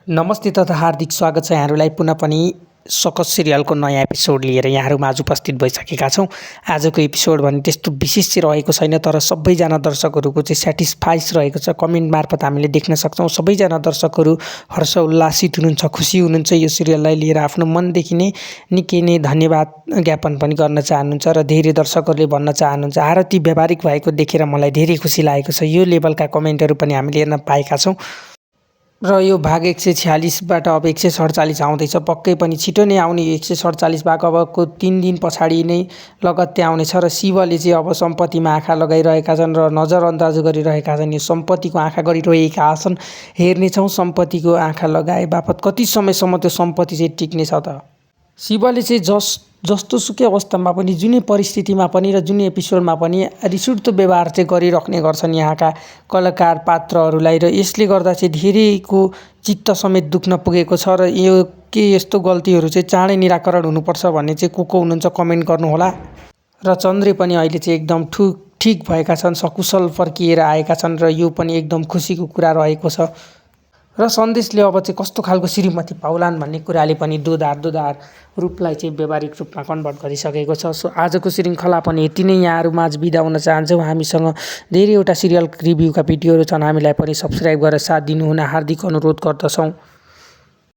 नमस्ते तथा हार्दिक स्वागत छ यहाँहरूलाई पुनः पनि सकस सिरियलको नयाँ एपिसोड लिएर यहाँहरूमा आज उपस्थित भइसकेका छौँ। आजको एपिसोड भने त्यस्तो विशेष चाहिँ रहेको छैन, तर सबैजना दर्शकहरूको चाहिँ सेटिस्फाइस रहेको छ। कमेन्ट मार्फत हामीले देख्न सक्छौँ सबैजना दर्शकहरू हर्ष उल्लासित हुनुहुन्छ, खुसी हुनुहुन्छ। यो सिरियललाई लिएर आफ्नो मनदेखि नै निकै नै धन्यवाद ज्ञापन पनि गर्न चाहनुहुन्छ र धेरै दर्शकहरूले भन्न चाहनुहुन्छ आरती व्यावहारिक भएको देखेर मलाई धेरै खुसी लागेको छ। यो लेभलका कमेन्टहरू पनि हामीले हेर्न पाएका छौँ र यो भाग 146बाट अब 147 आउँदैछ। पक्कै पनि छिटो नै आउने 147 भाग अबको 3 दिन पछाडि नै लगत्तै आउनेछ र शिवले चाहिँ अब सम्पत्तिमा आँखा लगाइरहेका छन् र नजरअन्दाज गरिरहेका छन्। यो सम्पत्तिको आँखा गरिरहेका छन्। हेर्नेछौँ सम्पत्तिको आँखा लगाए बापत कति समयसम्म त्यो सम्पत्ति चाहिँ टिक्नेछ त। शिवले चाहिँ जस्तो सुकै अवस्थामा पनि, जुनै परिस्थितिमा पनि र जुनै एपिसोडमा पनि रिसउठ्दो व्यवहार चाहिँ गरिराख्ने गर्छन् यहाँका कलाकार पात्रहरूलाई र यसले गर्दा चाहिँ धेरैको चित्त समेत दुख्न पुगेको छ र यो के यस्तो गल्तीहरू चाहिँ चाँडै निराकरण हुनुपर्छ भन्ने चाहिँ को हुनुहुन्छ कमेन्ट गर्नुहोला। र चन्द्रे पनि अहिले चाहिँ एकदम ठिक भएका छन्, सकुशल फर्किएर आएका छन् र यो पनि एकदम खुसीको कुरा रहेको छ। र सन्देशले अब चाहिँ कस्तो खालको श्रीमती पाउलान् भन्ने कुराले पनि दोधार रूपलाई चाहिँ व्यावहारिक रूपमा कन्भर्ट गरिसकेको छ। सो आजको श्रृङ्खला पनि यति नै यहाँहरूमा आज बिदा हुन चाहन्छौँ। हामीसँग धेरैवटा सिरियल रिभ्यूका भिडियोहरू छन्, हामीलाई पनि सब्सक्राइब गरेर साथ दिनुहुन हार्दिक अनुरोध गर्दछौँ।